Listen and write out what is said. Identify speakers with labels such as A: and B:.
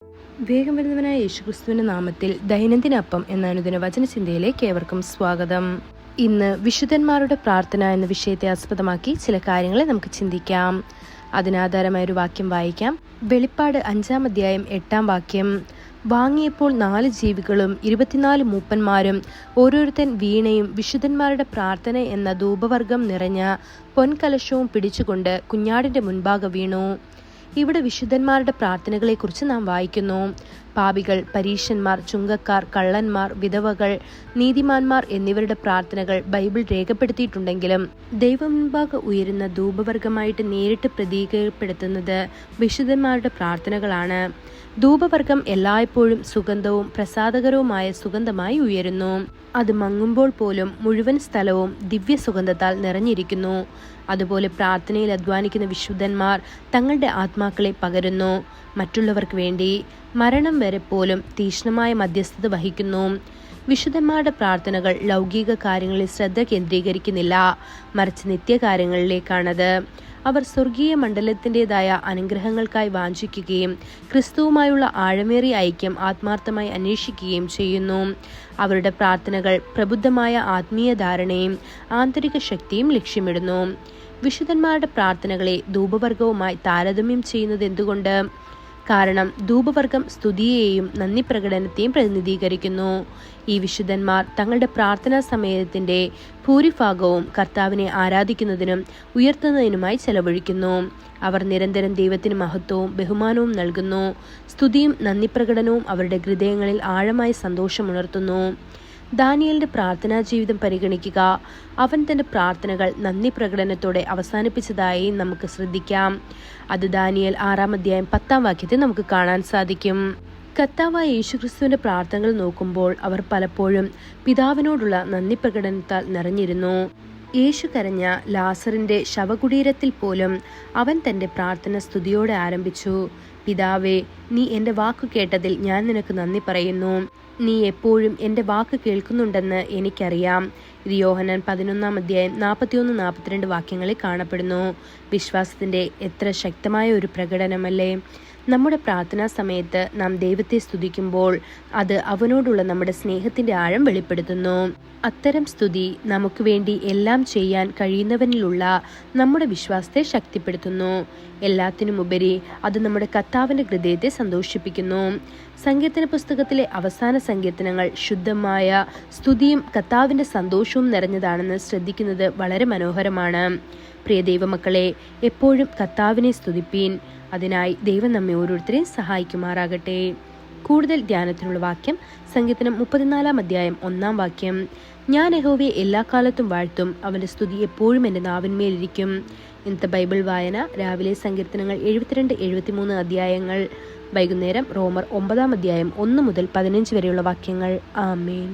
A: വേഗം വരുന്നവനായ യേശുക്രിസ്തുവിന്റെ നാമത്തിൽ ദൈനംദിന അപ്പം എന്ന അനുദിന വചനചിന്തയിലേക്ക് ഏവർക്കും സ്വാഗതം. ഇന്ന് വിശുദ്ധന്മാരുടെ പ്രാർത്ഥന എന്ന വിഷയത്തെ ആസ്പദമാക്കി ചില കാര്യങ്ങളെ നമുക്ക് ചിന്തിക്കാം. അതിനാധാരമായ ഒരു വാക്യം വായിക്കാം. വെളിപ്പാട് 5-ാം അധ്യായം 8-ാം വാക്യം. വാങ്ങിയപ്പോൾ 4 ജീവികളും 24 മൂപ്പന്മാരും ഓരോരുത്തൻ വീണയും വിശുദ്ധന്മാരുടെ പ്രാർത്ഥന എന്ന ധൂപവർഗം നിറഞ്ഞ പൊൻകലശവും പിടിച്ചുകൊണ്ട് കുഞ്ഞാടിന്റെ മുൻപാകെ വീണു. ഇവിടെ വിശുദ്ധന്മാരുടെ പ്രാർത്ഥനകളെക്കുറിച്ച് നാം വായിക്കുന്നു. പാപികൾ, പരീശന്മാർ, ചുങ്കക്കാർ, കള്ളന്മാർ, വിധവകൾ, നീതിമാന്മാർ എന്നിവരുടെ പ്രാർത്ഥനകൾ ബൈബിൾ രേഖപ്പെടുത്തിയിട്ടുണ്ടെങ്കിലും ദൈവം മുൻപാകെ ഉയരുന്ന ധൂപവർഗമായിട്ട് നേരിട്ട് പ്രതീകപ്പെടുത്തുന്നത് വിശുദ്ധന്മാരുടെ പ്രാർത്ഥനകളാണ്. ധൂപവർഗം എല്ലായ്പ്പോഴും സുഗന്ധവും പ്രസാദകരവുമായ സുഗന്ധമായി ഉയരുന്നു. അത് മങ്ങുമ്പോൾ പോലും മുഴുവൻ സ്ഥലവും ദിവ്യ സുഗന്ധത്താൽ നിറഞ്ഞിരിക്കുന്നു. അതുപോലെ പ്രാർത്ഥനയിൽ അധ്വാനിക്കുന്ന വിശുദ്ധന്മാർ തങ്ങളുടെ ആത്മാക്കളെ പകരുന്നു. മറ്റുള്ളവർക്ക് വേണ്ടി മരണം വരെ പോലും തീക്ഷ്ണമായ മധ്യസ്ഥത വഹിക്കുന്നു. വിശുദ്ധന്മാരുടെ പ്രാർത്ഥനകൾ ലൗകിക കാര്യങ്ങളിൽ ശ്രദ്ധ കേന്ദ്രീകരിക്കുന്നില്ല, മറിച്ച് നിത്യകാര്യങ്ങളിലേക്കാണത്. അവർ സ്വർഗീയ മണ്ഡലത്തിൻ്റെതായ അനുഗ്രഹങ്ങൾക്കായി വാഞ്ചിക്കുകയും ക്രിസ്തുവുമായുള്ള ആഴമേറിയ ഐക്യം ആത്മാർത്ഥമായി അന്വേഷിക്കുകയും ചെയ്യുന്നു. അവരുടെ പ്രാർത്ഥനകൾ പ്രബുദ്ധമായ ആത്മീയ ധാരണയും ആന്തരിക ശക്തിയും ലക്ഷ്യമിടുന്നു. വിശുദ്ധന്മാരുടെ പ്രാർത്ഥനകളെ ധൂപവർഗവുമായി താരതമ്യം ചെയ്യുന്നത് എന്തുകൊണ്ട്? കാരണം ധൂപവർഗം സ്തുതിയെയും നന്ദി പ്രകടനത്തെയും പ്രതിനിധീകരിക്കുന്നു. ഈ വിശുദ്ധന്മാർ തങ്ങളുടെ പ്രാർത്ഥനാ സമയത്തിന്റെ ഭൂരിഭാഗവും കർത്താവിനെ ആരാധിക്കുന്നതിനും ഉയർത്തുന്നതിനുമായി ചെലവഴിക്കുന്നു. അവർ നിരന്തരം ദൈവത്തിന് മഹത്വവും ബഹുമാനവും നൽകുന്നു. സ്തുതിയും നന്ദി പ്രകടനവും അവരുടെ ഹൃദയങ്ങളിൽ ആഴമായ സന്തോഷമുണർത്തുന്നു. ദാനിയേലിന്റെ പ്രാർത്ഥനാ ജീവിതം പരിഗണിക്കുക. അവൻ തന്റെ പ്രാർത്ഥനകൾ നന്ദി പ്രകടനത്തോടെ അവസാനിപ്പിച്ചതായി നമുക്ക് ശ്രദ്ധിക്കാം. അത് ദാനിയേൽ 6-ാം അധ്യായം 10-ാം വാക്യത്തിൽ നമുക്ക് കാണാൻ സാധിക്കും. കർത്താവായ യേശുക്രിസ്തുവിന്റെ പ്രാർത്ഥനകൾ നോക്കുമ്പോൾ അവർ പലപ്പോഴും പിതാവിനോടുള്ള നന്ദി പ്രകടനത്താൽ നിറഞ്ഞിരുന്നു. യേശു കരഞ്ഞ ലാസറിന്റെ ശവകുടീരത്തിൽ പോലും അവൻ തന്റെ പ്രാർത്ഥന സ്തുതിയോടെ ആരംഭിച്ചു. പിതാവേ, നീ എൻ്റെ വാക്കു കേട്ടതിൽ ഞാൻ നിനക്ക് നന്ദി പറയുന്നു. നീ എപ്പോഴും എൻ്റെ വാക്ക് കേൾക്കുന്നുണ്ടെന്ന് എനിക്കറിയാം. ഇത് യോഹന്നാൻ 11-ാം അധ്യായം 41-42 വാക്യങ്ങളിൽ കാണപ്പെടുന്നു. വിശ്വാസത്തിന്റെ എത്ര ശക്തമായ ഒരു പ്രകടനമല്ലേ! നമ്മുടെ പ്രാർത്ഥനാ സമയത്ത് നാം ദൈവത്തെ സ്തുതിക്കുമ്പോൾ അത് അവനോടുള്ള നമ്മുടെ സ്നേഹത്തിന്റെ ആഴം വെളിപ്പെടുത്തുന്നു. അത്തരം സ്തുതി നമുക്ക് വേണ്ടി എല്ലാം ചെയ്യാൻ കഴിയുന്നവനിലുള്ള നമ്മുടെ വിശ്വാസത്തെ ശക്തിപ്പെടുത്തുന്നു. എല്ലാത്തിനുമുപരി അത് നമ്മുടെ കർത്താവിന്റെ ഹൃദയത്തെ സന്തോഷിപ്പിക്കുന്നു. സങ്കീർത്തന പുസ്തകത്തിലെ അവസാന സങ്കീർത്തനങ്ങൾ ശുദ്ധമായ സ്തുതിയും കർത്താവിന്റെ സന്തോഷവും നിറഞ്ഞതാണെന്ന് ശ്രദ്ധിക്കുന്നത് വളരെ മനോഹരമാണ്. പ്രിയ ദൈവമക്കളെ, എപ്പോഴും കർത്താവിനെ സ്തുതിപ്പീൻ. അതിനായി ദൈവം നമ്മെ ഓരോരുത്തരെയും സഹായിക്കുമാറാകട്ടെ. കൂടുതൽ ധ്യാനത്തിനുള്ള വാക്യം സങ്കീർത്തനം 34-ാം അധ്യായം 1-ാം വാക്യം. ഞാൻ യഹോവയെ എല്ലാ കാലത്തും വാഴ്ത്തും, അവന്റെ സ്തുതി എപ്പോഴും എൻ്റെ നാവിന്മേലിരിക്കും. ഇന്നത്തെ ബൈബിൾ വായന രാവിലെ സങ്കീർത്തനങ്ങൾ 72-73 അധ്യായങ്ങൾ, വൈകുന്നേരം റോമർ 9-ാം അധ്യായം 1 മുതൽ 15 വരെയുള്ള വാക്യങ്ങൾ. ആമേൻ.